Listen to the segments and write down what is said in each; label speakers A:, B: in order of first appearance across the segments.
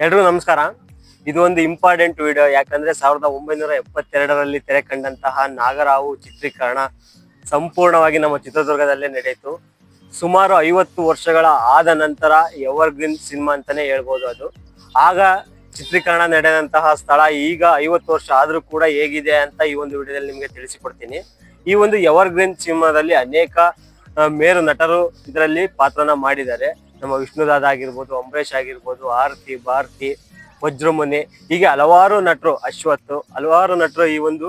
A: ಎಲ್ರಿಗೂ ನಮಸ್ಕಾರ. ಇದು ಒಂದು ಇಂಪಾರ್ಟೆಂಟ್ ವಿಡಿಯೋ. ಯಾಕಂದ್ರೆ 1972ರಲ್ಲಿ ತೆರೆ ಕಂಡಂತಹ ನಾಗರಾವು ಚಿತ್ರೀಕರಣ ಸಂಪೂರ್ಣವಾಗಿ ನಮ್ಮ ಚಿತ್ರದುರ್ಗದಲ್ಲೇ ನಡೆಯಿತು. ಸುಮಾರು 50 ವರ್ಷಗಳ ಆದ ನಂತರ ಎವರ್ಗ್ರೀನ್ ಸಿನಿಮಾ ಅಂತಾನೆ ಹೇಳ್ಬೋದು. ಅದು ಆಗ ಚಿತ್ರೀಕರಣ ನಡೆದಂತಹ ಸ್ಥಳ ಈಗ 50 ವರ್ಷ ಆದ್ರೂ ಕೂಡ ಹೇಗಿದೆ ಅಂತ ಈ ಒಂದು ವಿಡಿಯೋದಲ್ಲಿ ನಿಮಗೆ ತಿಳಿಸಿಕೊಡ್ತೀನಿ. ಈ ಒಂದು ಎವರ್ಗ್ರೀನ್ ಸಿನಿಮಾದಲ್ಲಿ ಅನೇಕ ಮೇರು ನಟರು ಇದರಲ್ಲಿ ಪಾತ್ರನ ಮಾಡಿದ್ದಾರೆ. ನಮ್ಮ ವಿಷ್ಣುದಾದ ಆಗಿರ್ಬೋದು, ಅಂಬರೀಷ್ ಆಗಿರ್ಬೋದು, ಆರತಿ, ಭಾರತಿ, ವಜ್ರಮುನಿ, ಹೀಗೆ ಹಲವಾರು ನಟರು, ಅಶ್ವಥ್, ಹಲವಾರು ನಟರು ಈ ಒಂದು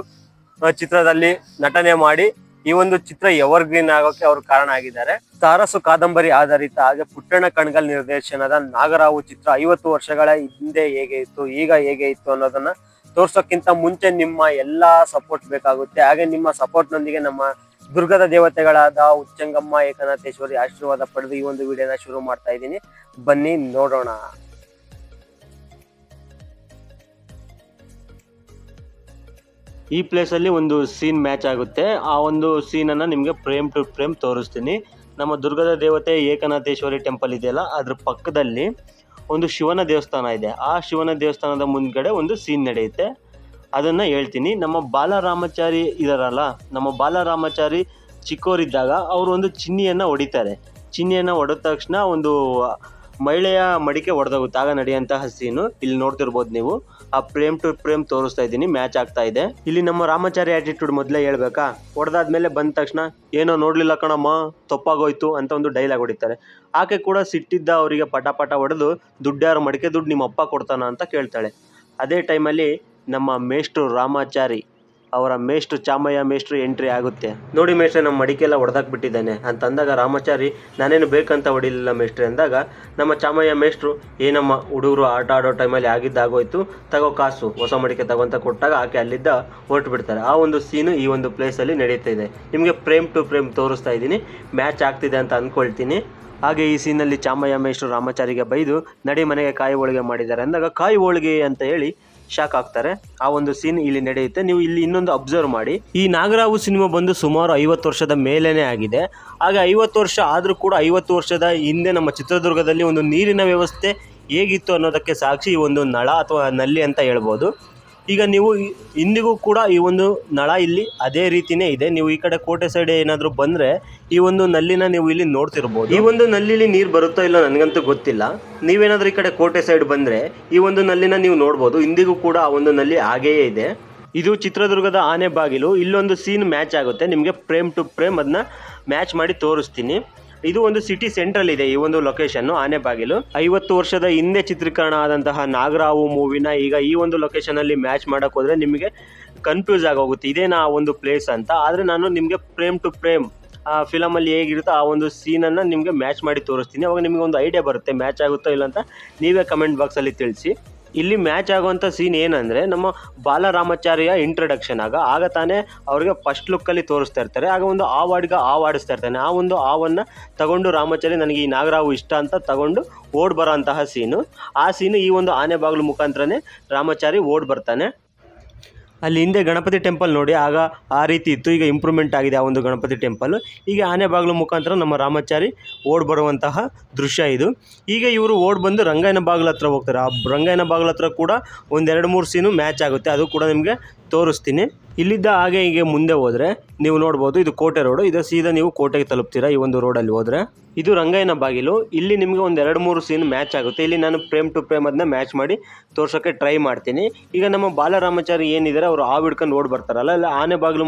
A: ಚಿತ್ರದಲ್ಲಿ ನಟನೆ ಮಾಡಿ ಈ ಒಂದು ಚಿತ್ರ ಎವರ್ಗ್ರೀನ್ ಆಗೋಕೆ ಅವರು ಕಾರಣ ಆಗಿದ್ದಾರೆ. ತಾರಸು ಕಾದಂಬರಿ ಆಧಾರಿತ ಹಾಗೆ ಪುಟ್ಟಣ್ಣ ಕಣಗಾಲ್ ನಿರ್ದೇಶನದ ನಾಗರಾವು ಚಿತ್ರ 50 ವರ್ಷಗಳ ಹಿಂದೆ ಹೇಗೆ ಇತ್ತು, ಈಗ ಹೇಗೆ ಇತ್ತು ಅನ್ನೋದನ್ನ ತೋರ್ಸೋಕ್ಕಿಂತ ಮುಂಚೆ ನಿಮ್ಮ ಎಲ್ಲಾ ಸಪೋರ್ಟ್ ಬೇಕಾಗುತ್ತೆ. ಹಾಗೆ ನಿಮ್ಮ ಸಪೋರ್ಟ್ ನೊಂದಿಗೆ ನಮ್ಮ ದುರ್ಗದ ದೇವತೆಗಳಾದ ಉಚ್ಚಂಗಮ್ಮ, ಏಕನಾಥೇಶ್ವರಿ ಆಶೀರ್ವಾದ ಪಡೆದು ಈ ಒಂದು ವಿಡಿಯೋನ ಶುರು ಮಾಡ್ತಾ ಇದ್ದೀನಿ. ಬನ್ನಿ ನೋಡೋಣ. ಈ ಪ್ಲೇಸ್ ಅಲ್ಲಿ ಒಂದು ಸೀನ್ ಮ್ಯಾಚ್ ಆಗುತ್ತೆ. ಆ ಒಂದು ಸೀನ್ ಅನ್ನ ನಿಮ್ಗೆ ಫ್ರೇಮ್ ಟು ಫ್ರೇಮ್ ತೋರಿಸ್ತೀನಿ. ನಮ್ಮ ದುರ್ಗದ ದೇವತೆ ಏಕನಾಥೇಶ್ವರಿ ಟೆಂಪಲ್ ಇದೆಯಲ್ಲ, ಅದ್ರ ಪಕ್ಕದಲ್ಲಿ ಒಂದು ಶಿವನ ದೇವಸ್ಥಾನ ಇದೆ. ಆ ಶಿವನ ದೇವಸ್ಥಾನದ ಮುಂದ್ಗಡೆ ಒಂದು ಸೀನ್ ನಡೆಯುತ್ತೆ. ಅದನ್ನ ಹೇಳ್ತೀನಿ. ನಮ್ಮ ಬಾಲರಾಮಚಾರಿ ಇದಾರಲ್ಲ, ನಮ್ಮ ಬಾಲರಾಮಚಾರಿ ಚಿಕ್ಕವರಿದ್ದಾಗ ಅವರು ಒಂದು ಚಿನ್ನಿಯನ್ನ ಹೊಡಿತಾರೆ. ಚಿನ್ನಿಯನ್ನ ಹೊಡೆದ ತಕ್ಷಣ ಒಂದು ಮಹಿಳೆಯ ಮಡಿಕೆ ಹೊಡೆದೋಗುತ್ತೆ. ಆಗ ನಡೆಯುವಂತಹ ಸೀನು ಇಲ್ಲಿ ನೋಡ್ತಿರ್ಬೋದು ನೀವು. ಆ ಫ್ರೇಮ್ ಟು ಫ್ರೇಮ್ ತೋರಿಸ್ತಾ ಇದ್ದೀನಿ, ಮ್ಯಾಚ್ ಆಗ್ತಾ ಇದೆ. ಇಲ್ಲಿ ನಮ್ಮ ರಾಮಚಾರಿ ಆಟಿಟ್ಯೂಡ್ ಮೊದಲೇ ಹೇಳ್ಬೇಕಾ, ಹೊಡೆದಾದ್ಮೇಲೆ ಬಂದ ತಕ್ಷಣ ಏನೋ ನೋಡ್ಲಿಲ್ಲ ಕಣಮ್ಮ, ತಪ್ಪಾಗೋಯ್ತು ಅಂತ ಒಂದು ಡೈಲಾಗ್ ಹೊಡಿತಾರೆ. ಆಕೆ ಕೂಡ ಸಿಟ್ಟಿದ್ದ ಅವರಿಗೆ ಪಟ ಪಟ ಹೊಡೆದು ದುಡ್ಡ್ಯಾರ ಮಡಿಕೆ ದುಡ್ಡು ನಿಮ್ಮ ಅಪ್ಪ ಕೊಡ್ತಾನ ಅಂತ ಕೇಳ್ತಾಳೆ. ಅದೇ ಟೈಮಲ್ಲಿ ನಮ್ಮ ಮೇಷ್ಟ್ರು ರಾಮಾಚಾರಿ ಅವರ ಮೇಷ್ಟ್ರು ಚಾಮಯ್ಯ ಮೇಷ್ಟ್ರು ಎಂಟ್ರಿ ಆಗುತ್ತೆ. ನೋಡಿ ಮೇಷ್ಟ್ರೆ, ನಮ್ಮ ಮಡಿಕೆಲ್ಲ ಹೊಡೆದಾಕ್ ಬಿಟ್ಟಿದ್ದಾನೆ ಅಂತ ಅಂದಾಗ ರಾಮಾಚಾರಿ ನಾನೇನು ಬೇಕಂತ ಹೊಡಿಲಿಲ್ಲ ಮೇಷ್ಟ್ರೆ ಅಂದಾಗ ನಮ್ಮ ಚಾಮಯ್ಯ ಮೇಷ್ಟ್ರು ಏನಮ್ಮ ಹುಡುಗರು ಆಟ ಆಡೋ ಟೈಮಲ್ಲಿ ಆಗಿದ್ದಾಗೋಯ್ತು, ತಗೋ ಕಾಸು, ಹೊಸ ಮಡಿಕೆ ತಗೊಂತ ಕೊಟ್ಟಾಗ ಆಕೆ ಅಲ್ಲಿದ್ದ ಹೊರಟು ಬಿಡ್ತಾರೆ. ಆ ಒಂದು ಸೀನು ಈ ಒಂದು ಪ್ಲೇಸಲ್ಲಿ ನಡೀತಾ ಇದೆ. ನಿಮಗೆ ಫ್ರೇಮ್ ಟು ಫ್ರೇಮ್ ತೋರಿಸ್ತಾ ಇದ್ದೀನಿ, ಮ್ಯಾಚ್ ಆಗ್ತಿದೆ ಅಂತ ಅಂದ್ಕೊಳ್ತೀನಿ. ಹಾಗೆ ಈ ಸೀನಲ್ಲಿ ಚಾಮಯ್ಯ ಮೇಷ್ಟ್ರು ರಾಮಾಚಾರಿಗೆ ಬೈದು ನಡಿ ಮನೆಗೆ ಕಾಯಿ ಹೋಳಿಗೆ ಮಾಡಿದ್ದಾರೆ ಅಂದಾಗ ಕಾಯಿ ಹೋಳಿಗೆ ಅಂತ ಹೇಳಿ ಶಾಕ್ ಆಗ್ತಾರೆ. ಆ ಒಂದು ಸೀನ್ ಇಲ್ಲಿ ನಡೆಯುತ್ತೆ. ನೀವು ಇಲ್ಲಿ ಇನ್ನೊಂದು ಅಬ್ಸರ್ವ್ ಮಾಡಿ, ಈ ನಾಗರಾವು ಸಿನಿಮಾ ಬಂದು ಸುಮಾರು 50 ವರ್ಷದ ಮೇಲೇನೆ ಆಗಿದೆ. ಹಾಗೆ 50 ವರ್ಷ ಆದರೂ ಕೂಡ 50 ವರ್ಷದ ಹಿಂದೆ ನಮ್ಮ ಚಿತ್ರದುರ್ಗದಲ್ಲಿ ಒಂದು ನೀರಿನ ವ್ಯವಸ್ಥೆ ಹೇಗಿತ್ತು ಅನ್ನೋದಕ್ಕೆ ಸಾಕ್ಷಿ ಈ ಒಂದು ನಳ ಅಥವಾ ನಲ್ಲಿ ಅಂತ ಹೇಳ್ಬೋದು. ಈಗ ನೀವು ಇಂದಿಗೂ ಕೂಡ ಈ ಒಂದು ನಳ ಇಲ್ಲಿ ಅದೇ ರೀತಿನೇ ಇದೆ. ನೀವು ಈ ಕಡೆ ಕೋಟೆ ಸೈಡ್ ಏನಾದರೂ ಬಂದರೆ ಈ ಒಂದು ನಲ್ಲಿನ ನೀವು ಇಲ್ಲಿ ನೋಡ್ತಿರ್ಬೋದು. ಈ ಒಂದು ನಲ್ಲಿಲಿ ನೀರು ಬರುತ್ತೋ ಇಲ್ಲ ನನಗಂತೂ ಗೊತ್ತಿಲ್ಲ. ನೀವೇನಾದರೂ ಈ ಕಡೆ ಕೋಟೆ ಸೈಡ್ ಬಂದರೆ ಈ ಒಂದು ನಲ್ಲಿನ ನೀವು ನೋಡ್ಬೋದು. ಇಂದಿಗೂ ಕೂಡ ಆ ಒಂದು ನಲ್ಲಿ ಹಾಗೆಯೇ ಇದೆ. ಇದು ಚಿತ್ರದುರ್ಗದ ಆನೆ ಬಾಗಿಲು. ಇಲ್ಲೊಂದು ಸೀನ್ ಮ್ಯಾಚ್ ಆಗುತ್ತೆ. ನಿಮಗೆ ಫ್ರೇಮ್ ಟು ಫ್ರೇಮ್ ಅದನ್ನ ಮ್ಯಾಚ್ ಮಾಡಿ ತೋರಿಸ್ತೀನಿ. ಇದು ಒಂದು ಸಿಟಿ ಸೆಂಟ್ರಲ್ ಇದೆ ಈ ಒಂದು ಲೊಕೇಶನ್, ಆನೆ ಬಾಗಿಲು. 50 ವರ್ಷದ ಹಿಂದೆ ಚಿತ್ರೀಕರಣ ಆದಂತಹ ನಾಗರಾವು ಮೂವಿನ ಈಗ ಈ ಒಂದು ಲೊಕೇಶನ್ ಅಲ್ಲಿ ಮ್ಯಾಚ್ ಮಾಡಕ್ ಹೋದ್ರೆ ನಿಮಗೆ ಕನ್ಫ್ಯೂಸ್ ಆಗೋಗುತ್ತೆ, ಇದೇನಾ ಆ ಒಂದು ಪ್ಲೇಸ್ ಅಂತ. ಆದ್ರೆ ನಾನು ನಿಮಗೆ ಫ್ರೇಮ್ ಟು ಫ್ರೇಮ್ ಆ ಫಿಲಮಲ್ಲಿ ಹೇಗಿರುತ್ತೋ ಆ ಒಂದು ಸೀನನ್ನು ನಿಮಗೆ ಮ್ಯಾಚ್ ಮಾಡಿ ತೋರಿಸ್ತೀನಿ. ಅವಾಗ ನಿಮಗೆ ಒಂದು ಐಡಿಯಾ ಬರುತ್ತೆ ಮ್ಯಾಚ್ ಆಗುತ್ತೋ ಇಲ್ಲ ಅಂತ. ನೀವೇ ಕಮೆಂಟ್ ಬಾಕ್ಸಲ್ಲಿ ತಿಳಿಸಿ. ಇಲ್ಲಿ ಮ್ಯಾಚ್ ಆಗುವಂಥ ಸೀನ್ ಏನಂದರೆ, ನಮ್ಮ ಬಾಲರಾಮಚಾರಿಯ ಇಂಟ್ರಡಕ್ಷನ್ ಆಗ ತಾನೇ ಅವ್ರಿಗೆ ಫಸ್ಟ್ ಲುಕ್ಕಲ್ಲಿ ತೋರಿಸ್ತಾ ಇರ್ತಾರೆ. ಆಗ ಒಂದು ಹಾವಾಡಿಗ ಹಾವಾಡಿಸ್ತಾ ಇರ್ತಾನೆ. ಆ ಒಂದು ಹಾವನ್ನು ತಗೊಂಡು ರಾಮಚಾರಿ ನನಗೆ ಈ ನಾಗರಾವು ಇಷ್ಟ ಅಂತ ತಗೊಂಡು ಓಡ್ ಬರೋ ಅಂತಹ ಸೀನು. ಆ ಸೀನು ಈ ಒಂದು ಆನೆ ಬಾಗಿಲು ಮುಖಾಂತರನೇ ರಾಮಚಾರಿ ಓಡ್ ಬರ್ತಾನೆ. ಅಲ್ಲಿ ಹಿಂದೆ ಗಣಪತಿ ಟೆಂಪಲ್ ನೋಡಿ, ಆಗ ಆ ರೀತಿ ಇತ್ತು, ಈಗ ಇಂಪ್ರೂವ್ಮೆಂಟ್ ಆಗಿದೆ ಆ ಒಂದು ಗಣಪತಿ ಟೆಂಪಲ್. ಈಗ ಆನೆ ಬಾಗಿಲು ಮುಖಾಂತರ ನಮ್ಮ ರಾಮಚಾರಿ ಓಡ್ ಬರುವಂತಹ ದೃಶ್ಯ ಇದು. ಈಗ ಇವರು ಓಡ್ ಬಂದು ರಂಗಾಯಣ ಬಾಗಿಲು ಹತ್ರ ಹೋಗ್ತಾರೆ. ಆ ರಂಗಾಯಣ ಬಾಗಿಲು ಹತ್ರ ಕೂಡ ಒಂದು 2-3 ಸೀನು ಮ್ಯಾಚ್ ಆಗುತ್ತೆ. ಅದು ಕೂಡ ನಿಮಗೆ ತೋರಿಸ್ತೀನಿ. ಇಲ್ಲಿದ್ದ ಹಾಗೆ ಹೀಗೆ ಮುಂದೆ ಹೋದರೆ ನೀವು ನೋಡ್ಬೋದು, ಇದು ಕೋಟೆ ರೋಡು. ಇದು ಸೀದಾ ನೀವು ಕೋಟೆಗೆ ತಲುಪ್ತೀರಾ ಈ ಒಂದು ರೋಡಲ್ಲಿ ಹೋದರೆ. ಇದು ರಂಗಾಯಣ ಬಾಗಿಲು. ಇಲ್ಲಿ ನಿಮಗೆ ಒಂದು 2-3 ಸೀನ್ ಮ್ಯಾಚ್ ಆಗುತ್ತೆ. ಇಲ್ಲಿ ನಾನು ಫ್ರೇಮ್ ಟು ಫ್ರೇಮ್ ಅದನ್ನ ಮ್ಯಾಚ್ ಮಾಡಿ ತೋರ್ಸೋಕ್ಕೆ ಟ್ರೈ ಮಾಡ್ತೀನಿ. ಈಗ ನಮ್ಮ ಬಾಲರಾಮಚಾರಿ ಏನಿದ್ದಾರೆ ಅವರು ಹಾವು ಹಿಡ್ಕೊಂಡು ಓಡ್ ಬರ್ತಾರಲ್ಲ, ಇಲ್ಲ ಆನೆ ಬಾಗಿಲು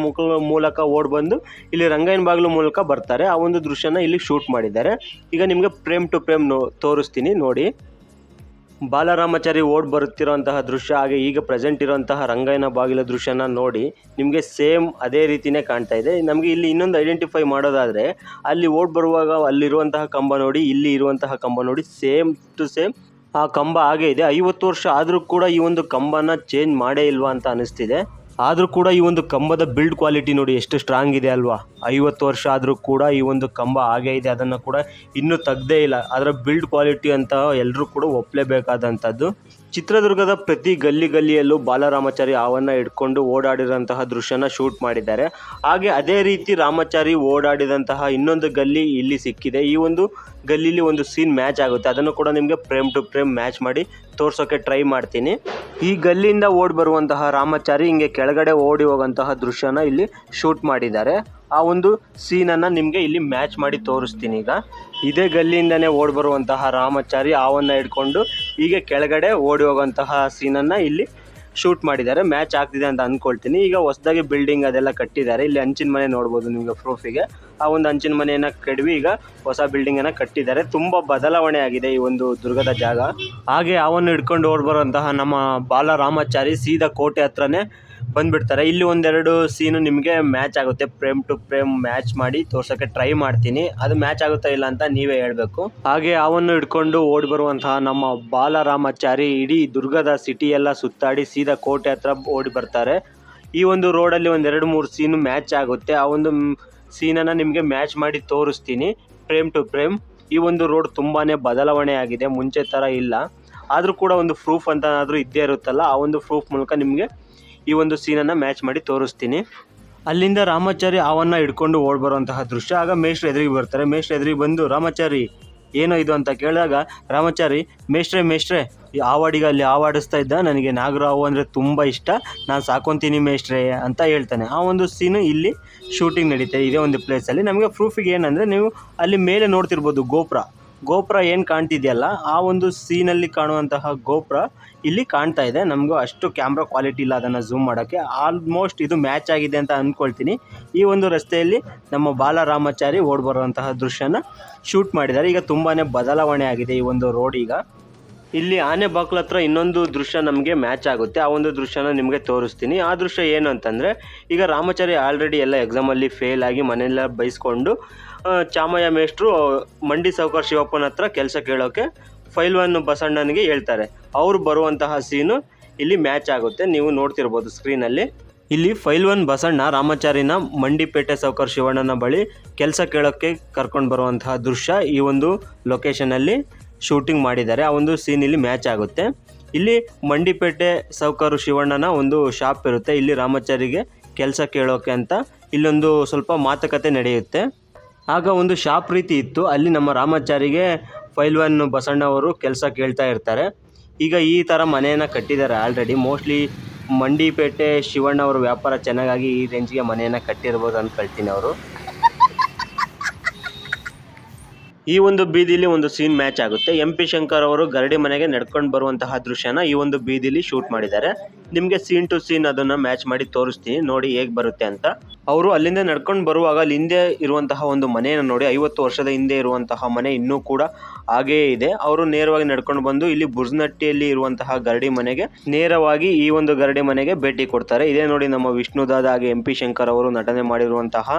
A: ಮೂಲಕ ಓಡ್ ಬಂದು ಇಲ್ಲಿ ರಂಗಾಯಣ ಬಾಗಿಲು ಮೂಲಕ ಬರ್ತಾರೆ. ಆ ಒಂದು ದೃಶ್ಯನ ಇಲ್ಲಿ ಶೂಟ್ ಮಾಡಿದ್ದಾರೆ. ಈಗ ನಿಮಗೆ ಫ್ರೇಮ್ ಟು ಫ್ರೇಮ್ ತೋರಿಸ್ತೀನಿ ನೋಡಿ. ಬಾಲರಾಮಚಾರಿ ಓಡ್ ಬರುತ್ತಿರುವಂತಹ ದೃಶ್ಯ ಹಾಗೆ ಈಗ ಪ್ರೆಸೆಂಟ್ ಇರುವಂತಹ ರಂಗಾಯಣ ಬಾಗಿಲ ದೃಶ್ಯನ ನೋಡಿ ನಿಮಗೆ ಸೇಮ್ ಅದೇ ರೀತಿಯೇ ಕಾಣ್ತಾ ಇದೆ. ನಮಗೆ ಇಲ್ಲಿ ಇನ್ನೊಂದು ಐಡೆಂಟಿಫೈ ಮಾಡೋದಾದರೆ, ಅಲ್ಲಿ ಓಡ್ ಬರುವಾಗ ಅಲ್ಲಿರುವಂತಹ ಕಂಬ ನೋಡಿ, ಇಲ್ಲಿ ಇರುವಂತಹ ಕಂಬ ನೋಡಿ, ಸೇಮ್ ಟು ಸೇಮ್ ಆ ಕಂಬ ಹಾಗೆ ಇದೆ. 50 ವರ್ಷ ಆದರೂ ಕೂಡ ಈ ಒಂದು ಕಂಬನ ಚೇಂಜ್ ಮಾಡೇ ಇಲ್ವಾ ಅಂತ ಅನಿಸ್ತಿದೆ. ಆದರೂ ಕೂಡ ಈ ಒಂದು ಕಂಬದ ಬಿಲ್ಡ್ ಕ್ವಾಲಿಟಿ ನೋಡಿ ಎಷ್ಟು ಸ್ಟ್ರಾಂಗ್ ಇದೆ ಅಲ್ವಾ. 50 ವರ್ಷ ಆದರೂ ಕೂಡ ಈ ಒಂದು ಕಂಬ ಹಾಗೇ ಇದೆ, ಅದನ್ನು ಕೂಡ ಇನ್ನೂ ತೆಗ್ದೇ ಇಲ್ಲ. ಅದರ ಬಿಲ್ಡ್ ಕ್ವಾಲಿಟಿ ಅಂತ ಎಲ್ಲರೂ ಕೂಡ ಒಪ್ಪಲೇಬೇಕಾದಂಥದ್ದು. ಚಿತ್ರದುರ್ಗದ ಪ್ರತಿ ಗಲ್ಲಿಯಲ್ಲೂ ಬಾಲರಾಮಾಚಾರಿ ಹಾವನ್ನು ಹಿಡ್ಕೊಂಡು ಓಡಾಡಿರೋಂತಹ ದೃಶ್ಯನ ಶೂಟ್ ಮಾಡಿದ್ದಾರೆ. ಹಾಗೆ ಅದೇ ರೀತಿ ರಾಮಾಚಾರಿ ಓಡಾಡಿದಂತಹ ಇನ್ನೊಂದು ಗಲ್ಲಿ ಇಲ್ಲಿ ಸಿಕ್ಕಿದೆ. ಈ ಒಂದು ಗಲ್ಲಿಲಿ ಒಂದು ಸೀನ್ ಮ್ಯಾಚ್ ಆಗುತ್ತೆ, ಅದನ್ನು ಕೂಡ ನಿಮಗೆ ಫ್ರೇಮ್ ಟು ಫ್ರೇಮ್ ಮ್ಯಾಚ್ ಮಾಡಿ ತೋರ್ಸೋಕ್ಕೆ ಟ್ರೈ ಮಾಡ್ತೀನಿ. ಈ ಗಲ್ಲಿಯಿಂದ ಓಡಿ ಬರುವಂತಹ ರಾಮಾಚಾರಿ ಹಿಂಗೆ ಕೆಳಗಡೆ ಓಡಿ ಹೋಗುವಂತಹ ದೃಶ್ಯನ ಇಲ್ಲಿ ಶೂಟ್ ಮಾಡಿದ್ದಾರೆ. ಆ ಒಂದು ಸೀನನ್ನು ನಿಮಗೆ ಇಲ್ಲಿ ಮ್ಯಾಚ್ ಮಾಡಿ ತೋರಿಸ್ತೀನಿ. ಈಗ ಇದೇ ಗಲ್ಲಿಯಿಂದನೇ ಓಡಿ ಬರುವಂತಹ ರಾಮಾಚಾರಿ ಹಾವನ್ನು ಹಿಡ್ಕೊಂಡು ಹೀಗೆ ಕೆಳಗಡೆ ಓಡಿ ಹೋಗುವಂತಹ ಸೀನನ್ನು ಇಲ್ಲಿ ಶೂಟ್ ಮಾಡಿದ್ದಾರೆ. ಮ್ಯಾಚ್ ಆಗ್ತಿದೆ ಅಂತ ಅಂದ್ಕೊಳ್ತೀನಿ. ಈಗ ಹೊಸದಾಗಿ ಬಿಲ್ಡಿಂಗ್ ಅದೆಲ್ಲ ಕಟ್ಟಿದ್ದಾರೆ. ಇಲ್ಲಿ ಹಂಚಿನ ಮನೆ ನೋಡ್ಬೋದು ನಿಮಗೆ ಪ್ರೂಫಿಗೆ. ಆ ಒಂದು ಹಂಚಿನ ಮನೆಯನ್ನು ಕೆಡವಿ ಈಗ ಹೊಸ ಬಿಲ್ಡಿಂಗನ್ನು ಕಟ್ಟಿದ್ದಾರೆ. ತುಂಬ ಬದಲಾವಣೆ ಆಗಿದೆ ಈ ಒಂದು ದುರ್ಗದ ಜಾಗ. ಹಾಗೆ ಹಾವನ್ನು ಹಿಡ್ಕೊಂಡು ಓಡಿ ಬರುವಂತಹ ನಮ್ಮ ಬಾಲರಾಮಾಚಾರಿ ಸೀದಾ ಕೋಟೆ ಹತ್ರನೇ ಬಂದುಬಿಡ್ತಾರೆ. ಇಲ್ಲಿ ಒಂದೆರಡು ಸೀನು ನಿಮಗೆ ಮ್ಯಾಚ್ ಆಗುತ್ತೆ, ಫ್ರೇಮ್ ಟು ಫ್ರೇಮ್ ಮ್ಯಾಚ್ ಮಾಡಿ ತೋರ್ಸೋಕ್ಕೆ ಟ್ರೈ ಮಾಡ್ತೀನಿ. ಅದು ಮ್ಯಾಚ್ ಆಗುತ್ತಾ ಇಲ್ಲ ಅಂತ ನೀವೇ ಹೇಳಬೇಕು. ಹಾಗೆ ಅವನ್ನು ಹಿಡ್ಕೊಂಡು ಓಡಿ ಬರುವಂತಹ ನಮ್ಮ ಬಾಲರಾಮಾಚಾರಿ ಇಡೀ ದುರ್ಗದ ಸಿಟಿ ಎಲ್ಲ ಸುತ್ತಾಡಿ ಸೀದಾ ಕೋಟೆ ಹತ್ರ ಓಡಿ ಬರ್ತಾರೆ. ಈ ಒಂದು ರೋಡಲ್ಲಿ ಒಂದೆರಡು ಮೂರು ಸೀನು ಮ್ಯಾಚ್ ಆಗುತ್ತೆ. ಆ ಒಂದು ಸೀನನ್ನು ನಿಮಗೆ ಮ್ಯಾಚ್ ಮಾಡಿ ತೋರಿಸ್ತೀನಿ ಫ್ರೇಮ್ ಟು ಫ್ರೇಮ್. ಈ ಒಂದು ರೋಡ್ ತುಂಬಾ ಬದಲಾವಣೆ ಆಗಿದೆ, ಮುಂಚೆ ಥರ ಇಲ್ಲ. ಆದರೂ ಕೂಡ ಒಂದು ಪ್ರೂಫ್ ಅಂತ ಏನಾದರೂ ಇದ್ದೇ ಇರುತ್ತಲ್ಲ, ಆ ಒಂದು ಪ್ರೂಫ್ ಮೂಲಕ ನಿಮಗೆ ಈ ಒಂದು ಸೀನನ್ನು ಮ್ಯಾಚ್ ಮಾಡಿ ತೋರಿಸ್ತೀನಿ. ಅಲ್ಲಿಂದ ರಾಮಾಚಾರಿ ಹಾವನ್ನು ಹಿಡ್ಕೊಂಡು ಓಡಿ ಬರುವಂತಹ ದೃಶ್ಯ. ಆಗ ಮೇಷ್ಟ್ರು ಎದುರಿಗೆ ಬರ್ತಾರೆ. ಮೇಷ್ಟ್ರು ಎದುರಿಗೆ ಬಂದು ರಾಮಾಚಾರಿ ಏನೋ ಇದು ಅಂತ ಕೇಳಿದಾಗ ರಾಮಾಚಾರಿ ಮೇಷ್ಟ್ರೆ ಈ ಹಾವಾಡಿಗ ಅಲ್ಲಿ ಹಾವಾಡಿಸ್ತಾ ಇದ್ದ, ನನಗೆ ನಾಗರ ಹಾವು ಅಂದರೆ ತುಂಬ ಇಷ್ಟ, ನಾನು ಸಾಕೊತೀನಿ ಮೇಷ್ಟ್ರೆ ಅಂತ ಹೇಳ್ತಾನೆ. ಆ ಒಂದು ಸೀನು ಇಲ್ಲಿ ಶೂಟಿಂಗ್ ನಡೀತೆ ಇದೇ ಒಂದು ಪ್ಲೇಸಲ್ಲಿ. ನಮಗೆ ಪ್ರೂಫಿಗೆ ಏನಂದರೆ, ನೀವು ಅಲ್ಲಿ ಮೇಲೆ ನೋಡ್ತಿರ್ಬೋದು ಗೋಪುರ ಏನು ಕಾಣ್ತಿದೆಯಲ್ಲ, ಆ ಒಂದು ಸೀನಲ್ಲಿ ಕಾಣುವಂತಹ ಗೋಪುರ ಇಲ್ಲಿ ಕಾಣ್ತಾ ಇದೆ. ನಮಗೂ ಅಷ್ಟು ಕ್ಯಾಮ್ರಾ ಕ್ವಾಲಿಟಿ ಇಲ್ಲ ಅದನ್ನು ಝೂಮ್ ಮಾಡೋಕ್ಕೆ. ಆಲ್ಮೋಸ್ಟ್ ಇದು ಮ್ಯಾಚ್ ಆಗಿದೆ ಅಂತ ಅಂದ್ಕೊಳ್ತೀನಿ. ಈ ಒಂದು ರಸ್ತೆಯಲ್ಲಿ ನಮ್ಮ ಬಾಲರಾಮಾಚಾರಿ ಓಡಿ ಬರುವಂತಹ ದೃಶ್ಯನ ಶೂಟ್ ಮಾಡಿದ್ದಾರೆ. ಈಗ ತುಂಬಾ ಬದಲಾವಣೆ ಆಗಿದೆ ಈ ಒಂದು ರೋಡ್. ಈಗ ಇಲ್ಲಿ ಆನೆ ಬಾಕ್ಲ ಹತ್ರ ಇನ್ನೊಂದು ದೃಶ್ಯ ನಮಗೆ ಮ್ಯಾಚ್ ಆಗುತ್ತೆ. ಆ ಒಂದು ದೃಶ್ಯನ ನಿಮಗೆ ತೋರಿಸ್ತೀನಿ. ಆ ದೃಶ್ಯ ಏನು ಅಂತಂದರೆ, ಈಗ ರಾಮಾಚಾರಿ ಆಲ್ರೆಡಿ ಎಲ್ಲ ಎಕ್ಸಾಮಲ್ಲಿ ಫೇಲ್ ಆಗಿ ಮನೆಯೆಲ್ಲ ಬೈಸ್ಕೊಂಡು ಚಾಮಯ್ಯ ಮೇಷ್ಟ್ರು ಮಂಡಿ ಸಾವ್ಕಾರ ಶಿವಪ್ಪನ ಹತ್ರ ಕೆಲಸ ಕೇಳೋಕ್ಕೆ ಫೈಲ್ವನ್ ಬಸಣ್ಣನಿಗೆ ಹೇಳ್ತಾರೆ. ಅವರು ಬರುವಂತಹ ಸೀನು ಇಲ್ಲಿ ಮ್ಯಾಚ್ ಆಗುತ್ತೆ, ನೀವು ನೋಡ್ತಿರ್ಬೋದು ಸ್ಕ್ರೀನಲ್ಲಿ. ಇಲ್ಲಿ ಫೈಲ್ವನ್ ಬಸಣ್ಣ ರಾಮಾಚಾರಿನ ಮಂಡಿಪೇಟೆ ಸಾವ್ಕಾರ ಶಿವಣ್ಣನ ಬಳಿ ಕೆಲಸ ಕೇಳೋಕ್ಕೆ ಕರ್ಕೊಂಡು ಬರುವಂತಹ ದೃಶ್ಯ ಈ ಒಂದು ಲೊಕೇಶನಲ್ಲಿ ಶೂಟಿಂಗ್ ಮಾಡಿದ್ದಾರೆ. ಆ ಒಂದು ಸೀನ್ ಇಲ್ಲಿ ಮ್ಯಾಚ್ ಆಗುತ್ತೆ. ಇಲ್ಲಿ ಮಂಡಿಪೇಟೆ ಸಾವ್ಕಾರ ಶಿವಣ್ಣನ ಒಂದು ಶಾಪ್ ಇರುತ್ತೆ. ಇಲ್ಲಿ ರಾಮಾಚಾರಿಗೆ ಕೆಲಸ ಕೇಳೋಕೆ ಅಂತ ಇಲ್ಲೊಂದು ಸ್ವಲ್ಪ ಮಾತುಕತೆ ನಡೆಯುತ್ತೆ. ಆಗ ಒಂದು ಶಾಪ್ ರೀತಿ ಇತ್ತು, ಅಲ್ಲಿ ನಮ್ಮ ರಾಮಾಚಾರಿಗೆ ಫೈಲ್ವನ್ ಬಸಣ್ಣ ಅವರು ಕೆಲಸ ಕೇಳ್ತಾ ಇರ್ತಾರೆ. ಈಗ ಈ ಥರ ಮನೆಯನ್ನು ಕಟ್ಟಿದ್ದಾರೆ ಆಲ್ರೆಡಿ. ಮೋಸ್ಟ್ಲಿ ಮಂಡಿಪೇಟೆ ಶಿವಣ್ಣ ಅವ್ರ ವ್ಯಾಪಾರ ಚೆನ್ನಾಗಾಗಿ ಈ ರೇಂಜ್ಗೆ ಮನೆಯನ್ನು ಕಟ್ಟಿರ್ಬೋದು ಅಂದ್ಕೊಳ್ತೀನಿ ಅವರು. ಈ ಒಂದು ಬೀದಿಲಿ ಒಂದು ಸೀನ್ ಮ್ಯಾಚ್ ಆಗುತ್ತೆ. MP ಶಂಕರ್ ಅವರು ಗರಡಿ ಮನೆಗೆ ನಡ್ಕೊಂಡು ಬರುವಂತಹ ದೃಶ್ಯನ ಈ ಒಂದು ಬೀದಿಲಿ ಶೂಟ್ ಮಾಡಿದ್ದಾರೆ. ನಿಮಗೆ ಸೀನ್ ಟು ಸೀನ್ ಅದನ್ನು ಮ್ಯಾಚ್ ಮಾಡಿ ತೋರಿಸ್ತೀನಿ, ನೋಡಿ ಹೇಗೆ ಬರುತ್ತೆ ಅಂತ. ಅವರು ಅಲ್ಲಿಂದ ನಡ್ಕೊಂಡು ಬರುವಾಗ ಅಲ್ಲಿ ಹಿಂದೆ ಇರುವಂತಹ ಒಂದು ಮನೆಯನ್ನು ನೋಡಿ, 50 ವರ್ಷದ ಹಿಂದೆ ಇರುವಂತಹ ಮನೆ ಇನ್ನೂ ಕೂಡ ಹಾಗೇ ಇದೆ. ಅವರು ನೇರವಾಗಿ ನಡ್ಕೊಂಡು ಬಂದು ಇಲ್ಲಿ ಬುರ್ಜ್ನಟ್ಟಿಯಲ್ಲಿ ಇರುವಂತಹ ಗರಡಿ ಮನೆಗೆ ನೇರವಾಗಿ ಈ ಒಂದು ಗರಡಿ ಮನೆಗೆ ಭೇಟಿ ಕೊಡ್ತಾರೆ. ಇದೇ ನೋಡಿ ನಮ್ಮ ವಿಷ್ಣುದಾದ ಹಾಗೆ MP ಶಂಕರ್ ಅವರು ನಟನೆ ಮಾಡಿರುವಂತಹ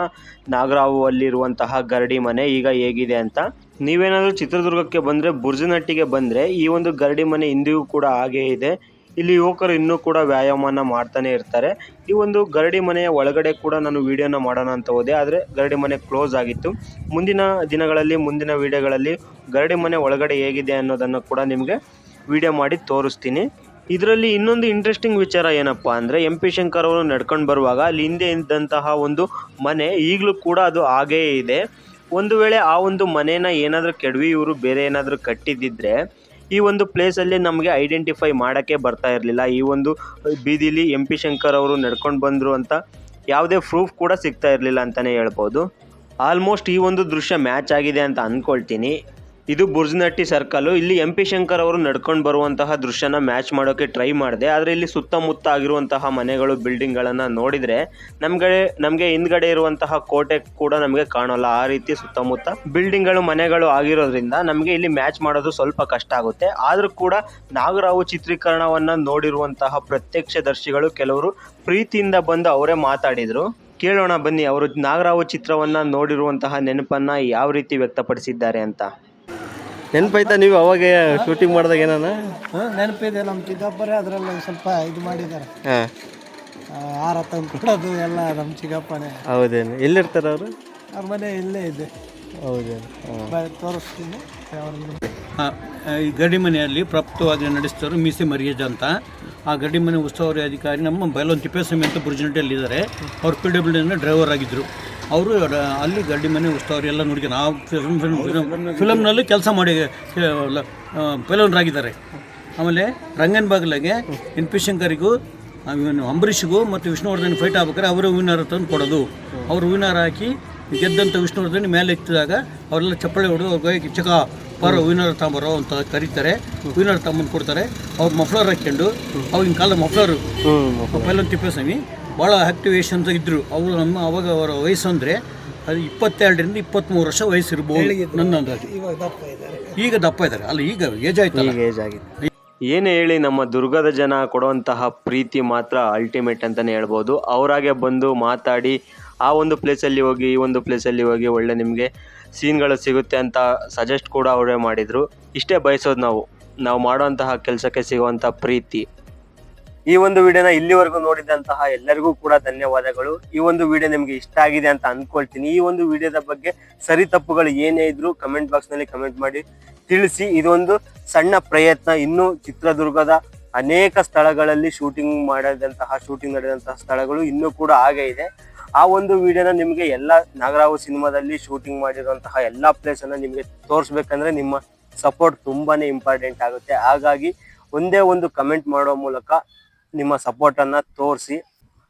A: ನಾಗರಾವು ಅಲ್ಲಿರುವಂತಹ ಗರಡಿ ಮನೆ ಈಗ ಹೇಗಿದೆ ಅಂತ. ನೀವೇನಾದರೂ ಚಿತ್ರದುರ್ಗಕ್ಕೆ ಬಂದರೆ, ಬುರ್ಜ್ನಟ್ಟಿಗೆ ಬಂದರೆ, ಈ ಒಂದು ಗರಡಿ ಮನೆ ಇಂದಿಗೂ ಕೂಡ ಹಾಗೇ ಇದೆ. ಇಲ್ಲಿ ಯುವಕರು ಇನ್ನೂ ಕೂಡ ವ್ಯಾಯಾಮನ ಮಾಡ್ತಾನೆ ಇರ್ತಾರೆ. ಈ ಒಂದು ಗರಡಿ ಮನೆಯ ಒಳಗಡೆ ಕೂಡ ನಾನು ವಿಡಿಯೋನ ಮಾಡೋಣ ಅಂತ ಹೋದೆ, ಆದರೆ ಗರಡಿ ಮನೆ ಕ್ಲೋಸ್ ಆಗಿತ್ತು. ಮುಂದಿನ ದಿನಗಳಲ್ಲಿ, ಮುಂದಿನ ವಿಡಿಯೋಗಳಲ್ಲಿ ಗರಡಿ ಮನೆ ಒಳಗಡೆ ಹೇಗಿದೆ ಅನ್ನೋದನ್ನು ಕೂಡ ನಿಮಗೆ ವಿಡಿಯೋ ಮಾಡಿ ತೋರಿಸ್ತೀನಿ. ಇದರಲ್ಲಿ ಇನ್ನೊಂದು ಇಂಟ್ರೆಸ್ಟಿಂಗ್ ವಿಚಾರ ಏನಪ್ಪ ಅಂದರೆ, MP ಶಂಕರ್ ಅವರು ನಡ್ಕೊಂಡು ಬರುವಾಗ ಅಲ್ಲಿ ಹಿಂದೆ ಇದ್ದಂತಹ ಒಂದು ಮನೆ ಈಗಲೂ ಕೂಡ ಅದು ಹಾಗೇ ಇದೆ. ಒಂದು ವೇಳೆ ಆ ಒಂದು ಮನೇನ ಏನಾದರೂ ಕೆಡವಿ ಇವರು ಬೇರೆ ಏನಾದರೂ ಕಟ್ಟಿದ್ದಿದ್ರೆ ಈ ಒಂದು ಪ್ಲೇಸಲ್ಲಿ ನಮಗೆ ಐಡೆಂಟಿಫೈ ಮಾಡೋಕ್ಕೆ ಬರ್ತಾ ಇರಲಿಲ್ಲ. ಈ ಒಂದು ಬೀದಿಲಿ MP ಶಂಕರ್ ಅವರು ನಡ್ಕೊಂಡು ಬಂದರು ಅಂತ ಯಾವುದೇ ಪ್ರೂಫ್ ಕೂಡ ಸಿಗ್ತಾ ಇರಲಿಲ್ಲ ಅಂತಲೇ ಹೇಳ್ಬೋದು. ಆಲ್ಮೋಸ್ಟ್ ಈ ಒಂದು ದೃಶ್ಯ ಮ್ಯಾಚ್ ಆಗಿದೆ ಅಂತ ಅಂದ್ಕೊಳ್ತೀನಿ. ಇದು ಬುರ್ಜ್ನಟ್ಟಿ ಸರ್ಕಲ್ಲು. ಇಲ್ಲಿ MP ಶಂಕರ್ ಅವರು ನಡ್ಕೊಂಡು ಬರುವಂತಹ ದೃಶ್ಯನ ಮ್ಯಾಚ್ ಮಾಡೋಕ್ಕೆ ಟ್ರೈ ಮಾಡಿದೆ, ಆದರೆ ಇಲ್ಲಿ ಸುತ್ತಮುತ್ತ ಆಗಿರುವಂತಹ ಮನೆಗಳು, ಬಿಲ್ಡಿಂಗ್ಗಳನ್ನು ನೋಡಿದರೆ ನಮಗೆ ಹಿಂದ್ಗಡೆ ಇರುವಂತಹ ಕೋಟೆ ಕೂಡ ನಮಗೆ ಕಾಣೋಲ್ಲ. ಆ ರೀತಿ ಸುತ್ತಮುತ್ತ ಬಿಲ್ಡಿಂಗ್ಗಳು, ಮನೆಗಳು ಆಗಿರೋದ್ರಿಂದ ನಮಗೆ ಇಲ್ಲಿ ಮ್ಯಾಚ್ ಮಾಡೋದು ಸ್ವಲ್ಪ ಕಷ್ಟ ಆಗುತ್ತೆ. ಆದರೂ ಕೂಡ ನಾಗರಾವು ಚಿತ್ರೀಕರಣವನ್ನು ನೋಡಿರುವಂತಹ ಪ್ರತ್ಯಕ್ಷದರ್ಶಿಗಳು ಕೆಲವರು ಪ್ರೀತಿಯಿಂದ ಬಂದು ಅವರೇ ಮಾತಾಡಿದರು. ಕೇಳೋಣ ಬನ್ನಿ, ಅವರು ನಾಗರಾವು ಚಿತ್ರವನ್ನು ನೋಡಿರುವಂತಹ ನೆನಪನ್ನು ಯಾವ ರೀತಿ ವ್ಯಕ್ತಪಡಿಸಿದ್ದಾರೆ ಅಂತ. ನೆನಪಾಯ್ತಾ ನೀವು ಅವಾಗ ಶೂಟಿಂಗ್ ಮಾಡಿದಾಗ? ಏನಾನ
B: ನೆನಪಿದೆ, ನಮ್ಮ ಚಿಕ್ಕಪ್ಪರೇ ಅದರಲ್ಲಿ ಸ್ವಲ್ಪ ಇದು ಮಾಡಿದ್ದಾರೆ. ಹಾರ ತಂದು ಕೊಡೋದು ಎಲ್ಲ ನಮ್ಮ ಚಿಕ್ಕಪ್ಪನೇ.
A: ಹೌದೇನು? ಎಲ್ಲಿರ್ತಾರೆ ಅವರು?
B: ಅವ್ರ ಮನೆ ಇಲ್ಲೇ ಇದೆ.
A: ಹೌದೇನು?
B: ತೋರಿಸ್ತೀನಿ ಅವ್ರಿಗೆ.
C: ಈ ಗಡಿಮನೆಯಲ್ಲಿ ಪ್ರಾಪ್ತವಾಗಿ ನಡೆಸ್ತಾರೆ ಮೀಸೆ ಮರಿಯಜ ಅಂತ. ಆ ಗಡಿಮನೆ ಉಸ್ತುವಾರಿ ಅಧಿಕಾರಿ ನಮ್ಮ ಬೈಲೊನ್ ತಿಪ್ಪೇಸ್ವಾಮಿ ಅಂತ ಬುರ್ಜನಹಳ್ಳಿಯಲ್ಲಿದ್ದಾರೆ. ಅವರು PWD ಡ್ರೈವರ್ ಆಗಿದ್ದರು. ಅವರು ಅಲ್ಲಿ ಗಡಿಮನೆ ಉಸ್ತುವಾರಿ ಎಲ್ಲ ನೋಡಿ ನಾವು ಫಿಲಮ್ನಲ್ಲಿ ಕೆಲಸ ಮಾಡಿ ಪೈಲವನರಾಗಿದ್ದಾರೆ. ಆಮೇಲೆ ರಂಗನ ಬಾಗಿಲಿಗೆ NP ಶಂಕರಿಗೂ ಅಂಬರೀಷಿಗೂ ಮತ್ತು ವಿಷ್ಣುವರ್ಧನ್ ಫೈಟ್ ಆಗ್ಬೇಕಾದ್ರೆ ಅವರು ವಿನ್ನರ್ ತಂದು ಕೊಡೋದು. ಅವರು ವಿನ್ನರ್ ಹಾಕಿ ಗೆದ್ದಂಥ ವಿಷ್ಣುವರ್ಧನ್ ಮೇಲೆ ಎತ್ತಿದಾಗ ಅವರೆಲ್ಲ ಚಪ್ಪಳೆ ಹೊಡೆದು ಅವ್ರ ಕೈಗೆ ಚಕ ಬರೋ ವಿನ್ನರ್ ತಗೊಂಬರೋ ಅಂತ ಕರೀತಾರೆ. ವಿನ್ನರ್ ತಗೊಂಬಂದು ಕೊಡ್ತಾರೆ. ಅವ್ರು ಮಫ್ಲರ್ ಹಾಕ್ಕೊಂಡು ಅವಾಗಿನ ಕಾಲ ಮಫ್ಲರು ಪೈಲವನ್ ತಿಪ್ಪೇಸ್ವಾಮಿ ಭಾಳ ಆ್ಯಕ್ಟಿವೇಶನ್ ಇದ್ದರು. ಅವರು ಅವಾಗ ಅವರ ವಯಸ್ಸು ಅಂದರೆ ಅದು 22ರಿಂದ 23 ವರ್ಷ ವಯಸ್ಸಿರ್ಬೋದು ನನ್ನ ಅಂದಾಜು. ಈಗ ದಪ್ಪ ಇದ್ದಾರೆ ಅಲ್ಲ, ಈಗ ಏಜ್ ಆಯ್ತು,
A: ಈಗ ಏಜ್ ಆಗಿದೆ. ಏನೇ ಹೇಳಿ ನಮ್ಮ ದುರ್ಗದ ಜನ ಕೊಡುವಂತಹ ಪ್ರೀತಿ ಮಾತ್ರ ಅಲ್ಟಿಮೇಟ್ ಅಂತಲೇ ಹೇಳ್ಬೋದು. ಅವರಾಗೆ ಬಂದು ಮಾತಾಡಿ ಆ ಒಂದು ಪ್ಲೇಸಲ್ಲಿ ಹೋಗಿ ಈ ಒಂದು ಪ್ಲೇಸಲ್ಲಿ ಹೋಗಿ ಒಳ್ಳೆ ನಿಮಗೆ ಸೀನ್ಗಳು ಸಿಗುತ್ತೆ ಅಂತ ಸಜೆಸ್ಟ್ ಕೂಡ ಅವರೇ ಮಾಡಿದರು. ಇಷ್ಟೇ ಬಯಸೋದು ನಾವು ಮಾಡುವಂತಹ ಕೆಲಸಕ್ಕೆ ಸಿಗುವಂಥ ಪ್ರೀತಿ. ಈ ಒಂದು ವಿಡಿಯೋನ ಇಲ್ಲಿವರೆಗೂ ನೋಡಿದಂತಹ ಎಲ್ಲರಿಗೂ ಕೂಡ ಧನ್ಯವಾದಗಳು. ಈ ಒಂದು ವಿಡಿಯೋ ನಿಮಗೆ ಇಷ್ಟ ಆಗಿದೆ ಅಂತ ಅಂದ್ಕೊಳ್ತೀನಿ. ಈ ಒಂದು ವಿಡಿಯೋದ ಬಗ್ಗೆ ಸರಿ ತಪ್ಪುಗಳು ಏನೇ ಇದ್ರೂ ಕಮೆಂಟ್ ಬಾಕ್ಸ್ನಲ್ಲಿ ಕಮೆಂಟ್ ಮಾಡಿ ತಿಳಿಸಿ. ಇದೊಂದು ಸಣ್ಣ ಪ್ರಯತ್ನ. ಇನ್ನೂ ಚಿತ್ರದುರ್ಗದ ಅನೇಕ ಸ್ಥಳಗಳಲ್ಲಿ ಶೂಟಿಂಗ್ ನಡೆದಂತಹ ಸ್ಥಳಗಳು ಇನ್ನೂ ಕೂಡ ಹಾಗೆ ಇದೆ. ಆ ಒಂದು ವಿಡಿಯೋನ ನಿಮಗೆ ಎಲ್ಲ ನಾಗರಾವು ಸಿನಿಮಾದಲ್ಲಿ ಶೂಟಿಂಗ್ ಮಾಡಿರುವಂತಹ ಎಲ್ಲ ಪ್ಲೇಸನ್ನು ನಿಮಗೆ ತೋರಿಸ್ಬೇಕಂದ್ರೆ ನಿಮ್ಮ ಸಪೋರ್ಟ್ ತುಂಬಾ ಇಂಪಾರ್ಟೆಂಟ್ ಆಗುತ್ತೆ. ಹಾಗಾಗಿ ಒಂದೇ ಒಂದು ಕಮೆಂಟ್ ಮಾಡೋ ಮೂಲಕ ನಿಮ್ಮ ಸಪೋರ್ಟನ್ನು ತೋರಿಸಿ.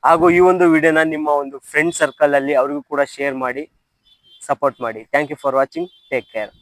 A: ಹಾಗೂ ಈ ಒಂದು ವಿಡಿಯೋನ ನಿಮ್ಮ ಒಂದು ಫ್ರೆಂಡ್ ಸರ್ಕಲಲ್ಲಿ ಅವ್ರಿಗೂ ಕೂಡ ಶೇರ್ ಮಾಡಿ ಸಪೋರ್ಟ್ ಮಾಡಿ. Thank you for watching. Take care.